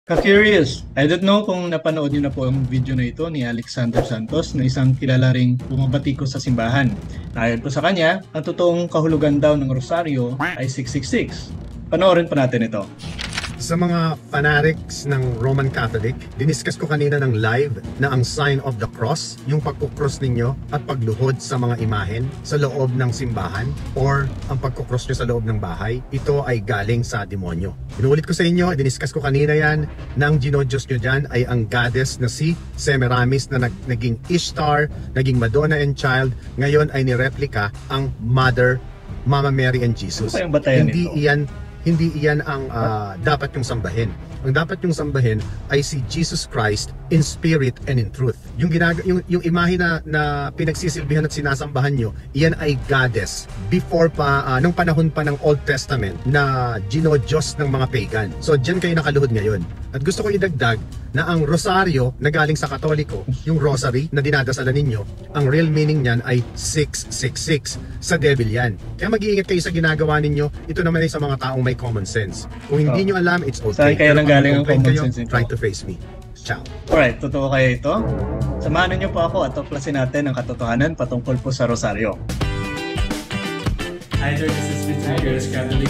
Ka-curious, I don't know kung napanood niyo na po ang video na ito ni Alexander Santos na isang kilala ring bumabati ko sa simbahan. Ayon po sa kanya, ang totoong kahulugan daw ng rosaryo ay 666. Panoorin pa natin ito. Sa mga fanatics ng Roman Catholic, diniscuss ko kanina ng live na ang sign of the cross, yung pagkukross ninyo at pagluhod sa mga imahen sa loob ng simbahan or ang pagkukross nyo sa loob ng bahay, ito ay galing sa demonyo. Inuulit ko sa inyo, diniscuss ko kanina yan, na ang ginodiyos nyo dyan ay ang goddess na si Semiramis na naging Ishtar, naging Madonna and Child, ngayon ay nireplika ang Mama Mary and Jesus. Ano pa yung batayan nito? Hindi iyan ang dapat yung sambahin. Ang dapat yung sambahin ay si Jesus Christ in spirit and in truth. Yung imahe na pinagsisilbihan at sinasambahan nyo, iyan ay goddess before pa, nung panahon pa ng Old Testament na ginodiyos ng mga pagan. So dyan kayo nakaluhod ngayon. At gusto ko idagdag na ang rosaryo na galing sa Katoliko, yung rosary na dinadasalan ninyo, ang real meaning niyan ay 666. Sa devil yan. Kaya mag-iingat kayo sa ginagawa ninyo. Ito naman ay sa mga taong may common sense. Kung hindi nyo alam, it's okay. Saan kaya nanggaling ang common sense nito? Try to face me. Ciao. Alright, totoo kaya ito? Samahan niyo po ako at tuklasin natin ang katotohanan patungkol po sa rosaryo. Either this is between yours, Catholic.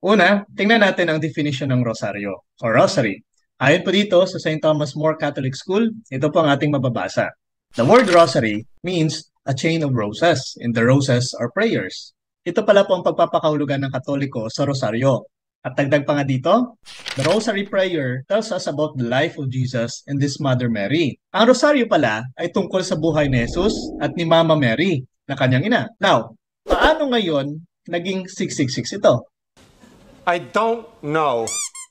Una, tingnan natin ang definition ng rosaryo o rosary. Ayon po dito sa St. Thomas More Catholic School, ito po ang ating mababasa. The word rosary means a chain of roses, and the roses are prayers. Ito pala po ang pagpapakahulugan ng Katoliko sa rosaryo. At dagdag pa nga dito, the rosary prayer tells us about the life of Jesus and this Mother Mary. Ang rosaryo pala ay tungkol sa buhay ni Jesus at ni Mama Mary na kanyang ina. Now, paano ngayon naging 666 ito? I don't know.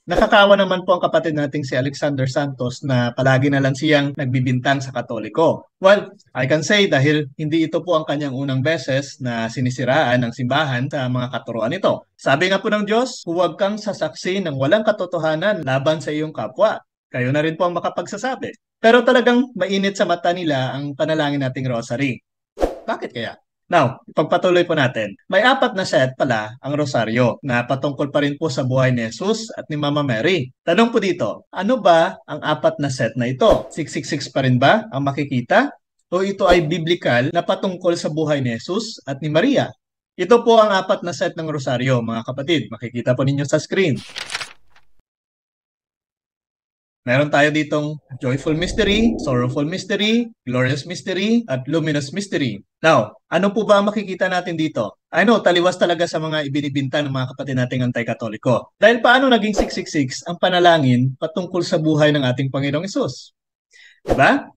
Nakakawa naman po ang kapatid nating si Alexander Santos na palagi na lang siyang nagbibintang sa Katoliko. Well, I can say dahil hindi ito po ang kanyang unang beses na sinisiraan ng simbahan sa mga katuruan nito. Sabi nga po ng Diyos, huwag kang sasaksi ng walang katotohanan laban sa iyong kapwa. Kayo na rin po ang makapagsasabi. Pero talagang mainit sa mata nila ang panalangin nating rosary. Bakit kaya? Now, ipagpatuloy po natin. May 4 na set pala ang rosaryo na patungkol pa rin po sa buhay ni Jesus at ni Mama Mary. Tanong po dito, ano ba ang 4 na set na ito? 666 pa rin ba ang makikita? O ito ay biblical na patungkol sa buhay ni Jesus at ni Maria? Ito po ang 4 na set ng rosaryo, mga kapatid. Makikita po ninyo sa screen. Meron tayo ditong joyful mystery, sorrowful mystery, glorious mystery, at luminous mystery. Now, ano po ba ang makikita natin dito? I know, taliwas talaga sa mga ibinibintang ng mga kapatid nating anti-katoliko. Dahil paano naging 666 ang panalangin patungkol sa buhay ng ating Panginoong Hesus? Diba?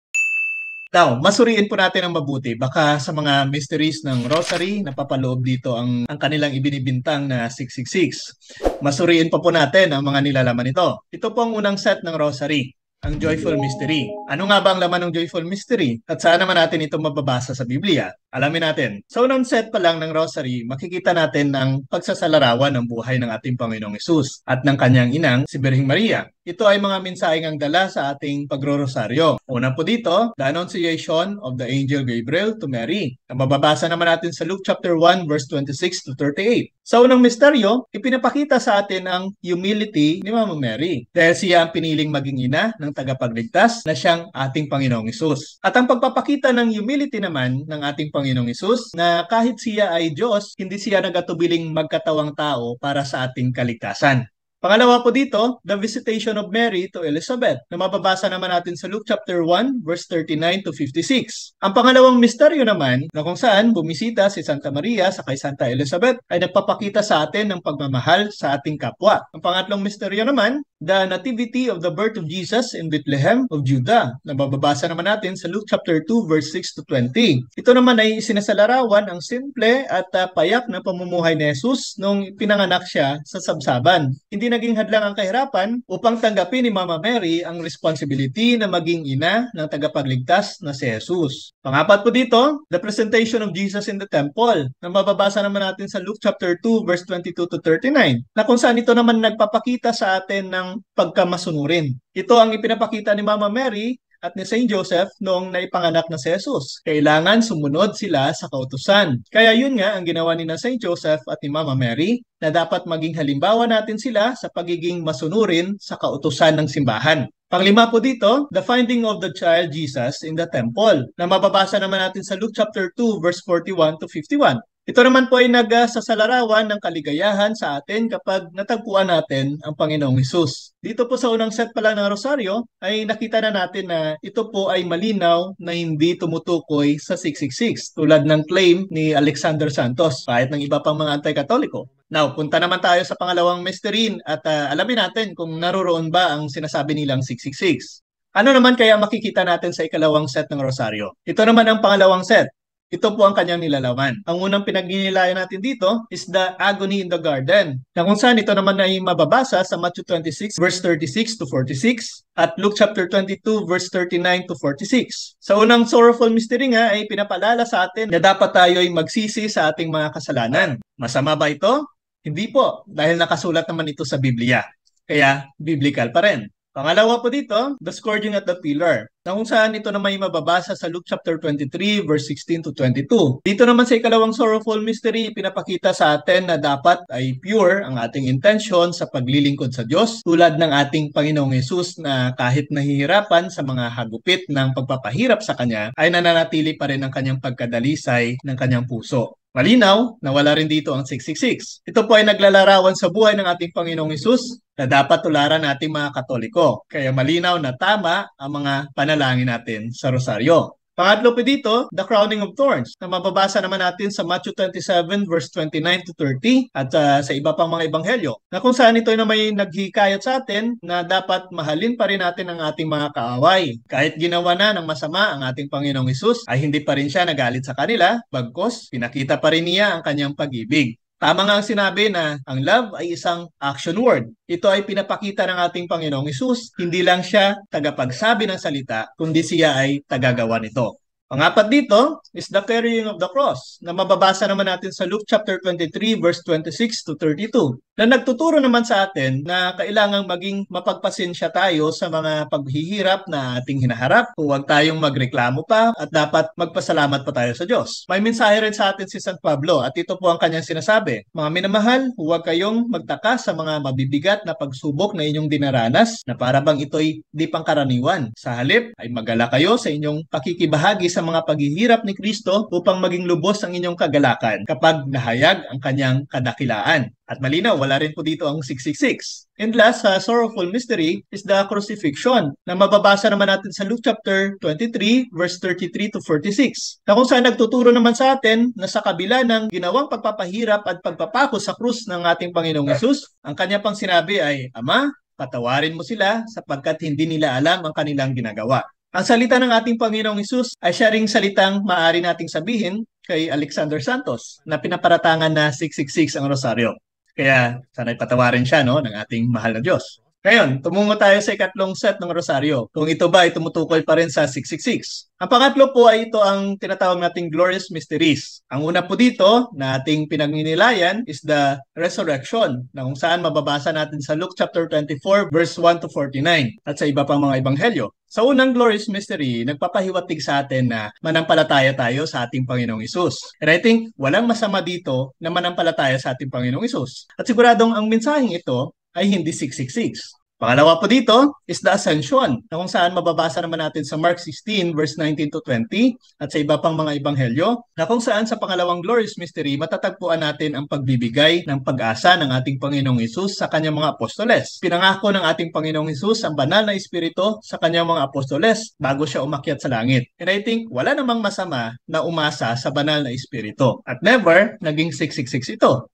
Now, masuriin po natin ang mabuti. Baka sa mga mysteries ng rosary, napapaloob dito ang kanilang ibinibintang na 666. Masuriin pa po natin ang mga nilalaman nito. Ito po ang unang set ng rosary, ang joyful mystery. Ano nga ba ang laman ng joyful mystery? At saan naman natin ito mababasa sa Biblia? Alamin natin. Sa unang set pa lang ng rosary, makikita natin ang pagsasalarawan ng buhay ng ating Panginoong Hesus at ng kanyang inang si Birheng Maria. Ito ay mga mensaheng ang dala sa ating pagrorosaryo. Una po dito, the Annunciation of the Angel Gabriel to Mary. Ang mababasa naman natin sa Luke chapter 1 verse 26 to 38. Sa unang misteryo, ipinapakita sa atin ang humility ni Mama Mary dahil siya ang piniling maging ina ng tagapagligtas na siyang ating Panginoong Hesus. At ang pagpapakita ng humility naman ng ating Panginoong Hesus na kahit siya ay Diyos, hindi siya nagatubiling magkatawang tao para sa ating kaligtasan. Pangalawa po dito, the visitation of Mary to Elizabeth na mababasa naman natin sa Luke chapter 1 verse 39 to 56. Ang pangalawang misteryo naman na kung saan bumisita si Santa Maria sa kay Santa Elizabeth ay nagpapakita sa atin ng pagmamahal sa ating kapwa. Ang pangatlong misteryo naman, the nativity of the birth of Jesus in Bethlehem of Judah na mababasa naman natin sa Luke chapter 2 verse 6 to 20. Ito naman ay sinasalarawan ang simple at payak na pamumuhay ni Jesus nung pinanganak siya sa sabsaban. Hindi naging hadlang ang kahirapan upang tanggapin ni Mama Mary ang responsibility na maging ina ng tagapagligtas na si Jesus. Pangapat po dito, the presentation of Jesus in the temple na mababasa naman natin sa Luke chapter 2 verse 22 to 39 na kung saan ito naman nagpapakita sa atin ng pagkamasunurin. Ito ang ipinapakita ni Mama Mary at ni Saint Joseph noong naipanganak na si Jesus. Kailangan sumunod sila sa kautusan. Kaya yun nga ang ginawa ni na Saint Joseph at ni Mama Mary na dapat maging halimbawa natin sila sa pagiging masunurin sa kautusan ng simbahan. Panglima po dito, the finding of the child Jesus in the temple na mababasa naman natin sa Luke chapter 2 verse 41 to 51. Ito naman po ay nagsasalarawan ng kaligayahan sa atin kapag natagpuan natin ang Panginoong Hesus. Dito po sa unang set pa lang ng rosaryo ay nakita na natin na ito po ay malinaw na hindi tumutukoy sa 666 tulad ng claim ni Alexander Santos kahit ng iba pang mga anti-katoliko. Now, punta naman tayo sa pangalawang mystery at alamin natin kung naroroon ba ang sinasabi nilang 666. Ano naman kaya makikita natin sa ikalawang set ng rosaryo? Ito naman ang pangalawang set. Ito po ang kanyang nilalaman. Ang unang pinagninilayan natin dito is the agony in the garden, na kung saan ito naman ay mababasa sa Matthew 26 verse 36 to 46 at Luke chapter 22 verse 39 to 46. Sa unang sorrowful mystery nga ay pinapaalala sa atin na dapat tayo ay magsisi sa ating mga kasalanan. Masama ba ito? Hindi po, dahil nakasulat naman ito sa Biblia. Kaya biblical pa rin. Pangalawa po dito, the scourging at the pillar, na kung saan ito naman ay mababasa sa Luke chapter 23 verse 16 to 22. Dito naman sa ikalawang sorrowful mystery, pinapakita sa atin na dapat ay pure ang ating intention sa paglilingkod sa Diyos, tulad ng ating Panginoong Hesus na kahit nahihirapan sa mga hagupit ng pagpapahirap sa Kanya, ay nananatili pa rin ang kanyang pagkadalisay ng kanyang puso. Malinaw na wala rin dito ang 666. Ito po ay naglalarawan sa buhay ng ating Panginoong Hesus na dapat tularan nating mga Katoliko. Kaya malinaw na tama ang mga panalangin natin sa rosaryo. Pangatlo po dito, the crowning of thorns, na mababasa naman natin sa Matthew 27 verse 29 to 30 at sa iba pang mga ebanghelyo, na kung saan ito na may naghihikayat sa atin na dapat mahalin pa rin natin ang ating mga kaaway. Kahit ginawa na ng masama ang ating Panginoong Hesus, ay hindi pa rin siya nagalit sa kanila, bagkus pinakita pa rin niya ang kanyang pag-ibig. Tama nga ang sinabi na ang love ay isang action word. Ito ay pinapakita ng ating Panginoong Hesus. Hindi lang siya tagapagsabi ng salita, kundi siya ay tagagawa nito. Pangapat dito is the carrying of the cross na mababasa naman natin sa Luke chapter 23 verse 26 to 32 na nagtuturo naman sa atin na kailangang maging mapagpasensya tayo sa mga paghihirap na ating hinaharap. Huwag tayong magreklamo pa at dapat magpasalamat pa tayo sa Diyos. May mensahe rin sa atin si San Pablo at ito po ang kanyang sinasabi. Mga minamahal, huwag kayong magtaka sa mga mabibigat na pagsubok na inyong dinaranas na para bang ito'y di pangkaraniwan. Sa halip ay magala kayo sa inyong pakikibahagi sa mga paghihirap ni Kristo upang maging lubos ang inyong kagalakan kapag nahayag ang kanyang kadakilaan. At malinaw, wala rin po dito ang 666. And last, sa sorrowful mystery is the crucifixion na mababasa naman natin sa Luke chapter 23 verse 33 to 46. Na kung saan nagtuturo naman sa atin na sa kabila ng ginawang pagpapahirap at pagpapako sa krus ng ating Panginoong Hesus, ang kanya pang sinabi ay, Ama, patawarin mo sila sapagkat hindi nila alam ang kanilang ginagawa. Ang salita ng ating Panginoong Hesus ay siya ring salitang maaari nating sabihin kay Alexander Santos na pinaparatangan na 666 ang rosaryo. Kaya sana'y patawarin siya ng ating mahal na Diyos. Ngayon, tumungo tayo sa ikatlong set ng rosaryo. Kung ito ba ay tumutukoy pa rin sa 666. Ang pangatlo po ay ito ang tinatawag nating glorious mysteries. Ang una po dito na ating pinagninilayan is the resurrection, na kung saan mababasa natin sa Luke chapter 24 verse 1 to 49 at sa iba pang mga ebanghelyo. Sa unang glorious mystery, nagpapahiwatig sa atin na manampalataya tayo sa ating Panginoong Hesus. And I think walang masama dito na manampalataya sa ating Panginoong Hesus. At siguradong ang mensaheng ito ay hindi 666. Pangalawa po dito is the ascension, na kung saan mababasa naman natin sa Mark 16 verse 19 to 20 at sa iba pang mga ebanghelyo, na kung saan sa pangalawang glorious mystery matatagpuan natin ang pagbibigay ng pag-asa ng ating Panginoong Hesus sa kanyang mga apostoles. Pinangako ng ating Panginoong Hesus ang banal na espiritu sa kanyang mga apostoles bago siya umakyat sa langit. And I think wala namang masama na umasa sa banal na espiritu. At never naging 666 ito.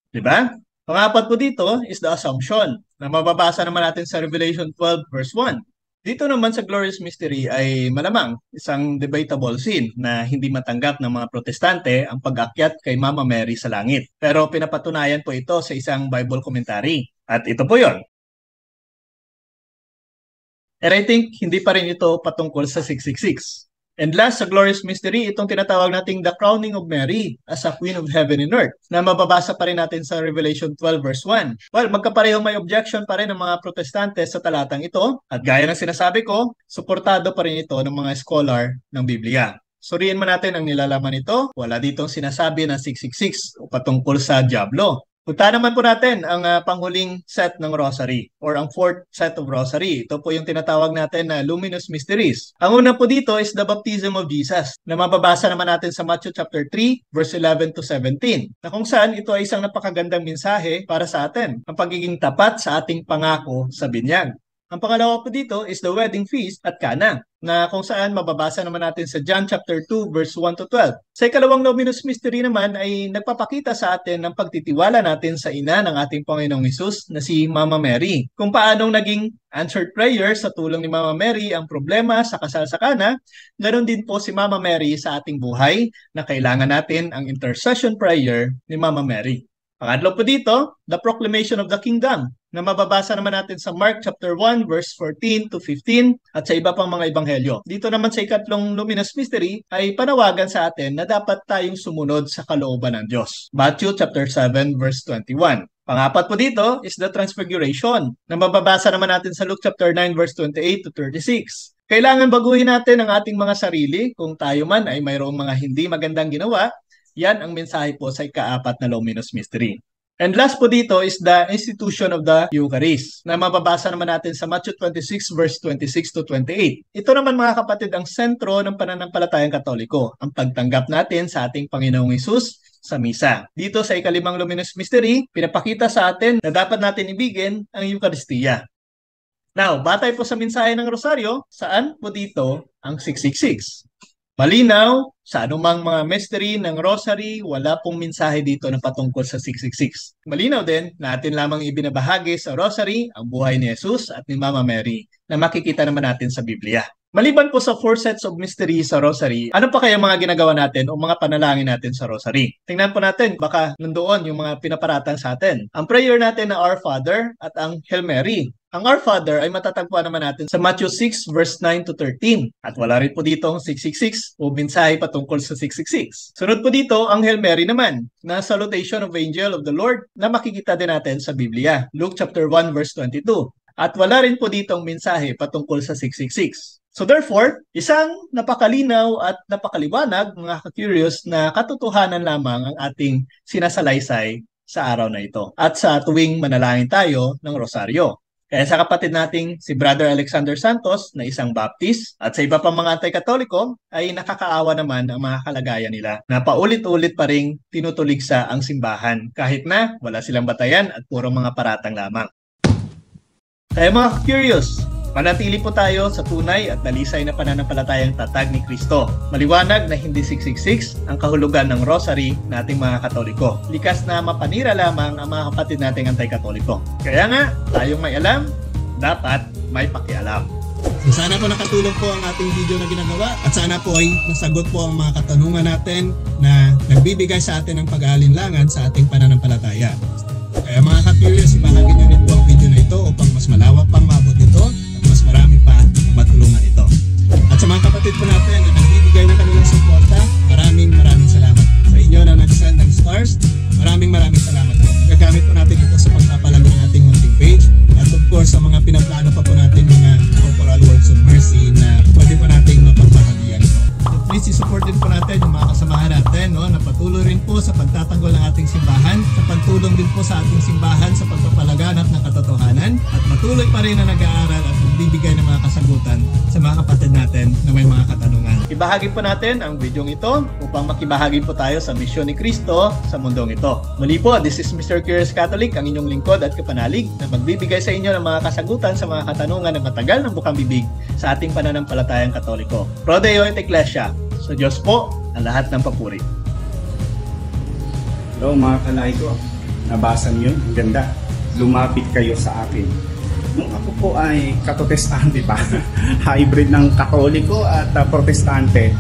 Diba? Pangapat po dito is the assumption na mababasa naman natin sa Revelation 12 verse 1. Dito naman sa glorious mystery ay malamang isang debatable scene na hindi matanggap ng mga protestante ang pag-akyat kay Mama Mary sa langit. Pero pinapatunayan po ito sa isang Bible commentary. At ito po yon. And I think hindi pa rin ito patungkol sa 666. And last, sa glorious mystery, itong tinatawag nating the crowning of Mary as a Queen of Heaven and Earth na mababasa pa rin natin sa Revelation 12 verse 1. Well, magkaparehong may objection pa rin ng mga protestante sa talatang ito at gaya ng sinasabi ko, suportado pa rin ito ng mga scholar ng Biblia. Suriin man natin ang nilalaman nito, wala ditong sinasabi na 666 o patungkol sa Diablo. Punta naman po natin ang panghuling set ng rosary or ang fourth set of rosary. Ito po yung tinatawag natin na luminous mysteries. Ang una po dito is the baptism of Jesus na mababasa naman natin sa Matthew chapter 3 verse 11 to 17 na kung saan ito ay isang napakagandang mensahe para sa atin, ang pagiging tapat sa ating pangako sa binyag. Ang pangalawa po dito is the wedding feast at Cana na kung saan mababasa naman natin sa John chapter 2 verse 1 to 12. Sa ikalawang luminous mystery naman ay nagpapakita sa atin ng pagtitiwala natin sa ina ng ating Panginoong Hesus na si Mama Mary. Kung paanong naging answered prayer sa tulong ni Mama Mary ang problema sa kasal sa Cana, ganoon din po si Mama Mary sa ating buhay na kailangan natin ang intercession prayer ni Mama Mary. Pangatlo po dito, the proclamation of the kingdom na mababasa naman natin sa Mark chapter 1 verse 14 to 15 at sa iba pang mga ebanghelyo. Dito naman sa ikatlong luminous mystery ay panawagan sa atin na dapat tayong sumunod sa kalooban ng Diyos. Matthew chapter 7 verse 21. Pangapat po dito is the transfiguration na mababasa naman natin sa Luke chapter 9 verse 28 to 36. Kailangan baguhin natin ang ating mga sarili kung tayo man ay mayroong mga hindi magandang ginawa. Yan ang mensahe po sa ikaapat na luminous mystery. And last po dito is the institution of the Eucharist na mababasa naman natin sa Matthew 26 verse 26 to 28. Ito naman mga kapatid ang sentro ng pananampalatayang Katoliko, ang pagtanggap natin sa ating Panginoong Hesus sa misa. Dito sa ikalimang luminous mystery, pinapakita sa atin na dapat natin ibigin ang Eucharistia. Now, batay po sa mensahe ng Rosaryo, saan po dito ang 666? Malinaw, sa anumang mga mystery ng Rosary, wala pong mensahe dito na patungkol sa 666. Malinaw din, natin lamang ibinabahagi sa Rosary ang buhay ni Jesus at ni Mama Mary na makikita naman natin sa Biblia. Maliban po sa 4 sets of mystery sa Rosary, ano pa kaya mga ginagawa natin o mga panalangin natin sa Rosary? Tingnan po natin, baka nandoon yung mga pinaparatan sa atin. Ang prayer natin na Our Father at ang Hail Mary. Ang Our Father ay matatagpuan naman natin sa Matthew 6 verse 9 to 13. At wala rin po dito ang 666 o mensahe patungkol sa 666. Sunod po dito ang Hail Mary naman na salutation of angel of the Lord na makikita din natin sa Biblia. Luke chapter 1 verse 22. At wala rin po dito ang mensahe patungkol sa 666. So therefore, isang napakalinaw at napakaliwanag mga ka-curious na katotohanan lamang ang ating sinasalaysay sa araw na ito at sa tuwing manalangin tayo ng Rosaryo. Kaya sa kapatid nating si Brother Alexander Santos na isang Baptist at sa iba pang mga anti-Katoliko ay nakakaawa naman ang mga kalagayan nila na paulit-ulit pa ring tinutuligsa ang simbahan kahit na wala silang batayan at puro mga paratang lamang. Kaya mga curious, manatili po tayo sa tunay at dalisay na pananampalatayang tatag ni Kristo. Maliwanag na hindi 666 ang kahulugan ng rosary nating mga Katoliko. Likas na mapanira lamang ang mga kapatid nating anti-Katoliko. Kaya nga, tayong may alam, dapat may pakialam. So sana po nakatulong po ang ating video na ginagawa at sana po ay nasagot po ang mga katanungan natin na nagbibigay sa atin ng pag-aalinlangan sa ating pananampalataya. Kaya mga ka-curious, ibahagi nyo rin po ang video na ito upang mas malawak pang maabot ito at mas marami pa matulungan ito. At sa mga kapatid po natin na nagbibigay ng kanilang suporta, maraming salamat. Sa inyo na nag-send ng stars, maraming salamat po. Gagamit po natin ito sa pagpapalago ng ating munting page at of course sa mga pinaplano pa po natin mga corporal works of mercy na pwede po nating mapagbahagian ito. So please support din po natin yung mga kasamahan natin na patuloy rin po sa pagtatanggol ng ating simbahan, sa pagtulong din po sa ating simbahan sa pagpapalaganap ng katotohanan at patuloy pa rin na nag-aaral at magbibigay ng mga kasagutan sa mga kapatid natin na may mga katanungan. Ibahagi po natin ang video ito upang makibahagi po tayo sa misyon ni Kristo sa mundong ito. Muli po, this is Mr. Curious Catholic, ang inyong lingkod at kapanalig na magbibigay sa inyo ng mga kasagutan sa mga katanungan na matagal ng bukang bibig sa ating pananampalatayang Katoliko. Pro Deo et Ecclesia. Sa Diyos po ang lahat ng papuri. Hello mga kalay ko, nabasa niyo yun, ang ganda. Lumapit kayo sa akin. Nung ako po ay katotestante pa, hybrid ng Katoliko at Protestante,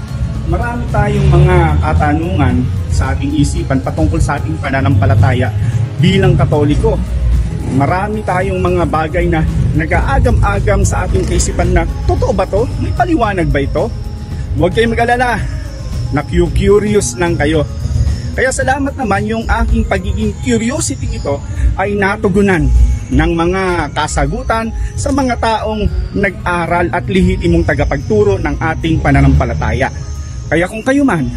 marami tayong mga katanungan sa ating isipan patungkol sa ating pananampalataya bilang Katoliko. Marami tayong mga bagay na nag-aagam-agam sa ating kaisipan na, totoo ba to? May paliwanag ba ito? huwag kayong mag-alala, na-curious lang kayo. Kaya salamat naman yung aking pagiging curiosity ito ay natugunan ng mga kasagutan sa mga taong nag-aral at lehitimong tagapagturo ng ating pananampalataya. Kaya kung kayo man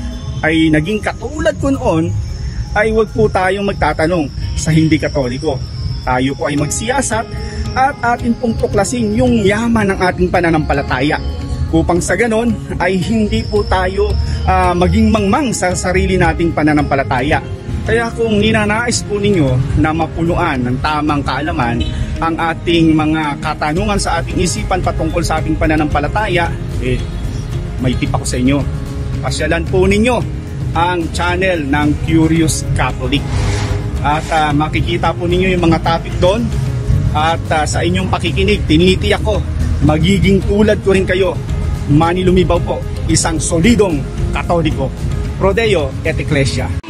ay naging katulad ko noon, ay huwag po tayong magtatanong sa hindi Katoliko. Tayo po ay magsiyasat at atin pong tuklasin yung yaman ng ating pananampalataya, upang sa ganon ay hindi po tayo maging mangmang sa sarili nating pananampalataya. Kaya kung ninanais po ninyo na mapunuan ng tamang kaalaman ang ating mga katanungan sa ating isipan patungkol sa ating pananampalataya, may tip ako sa inyo. Pasyalan po ninyo ang channel ng Curious Catholic. At makikita po ninyo yung mga topic doon. At sa inyong pakikinig, tinitiyak ko, magiging tulad ko rin kayo. Mani Lumibaw po, isang solidong Katoliko. Pro Deo et Ecclesia.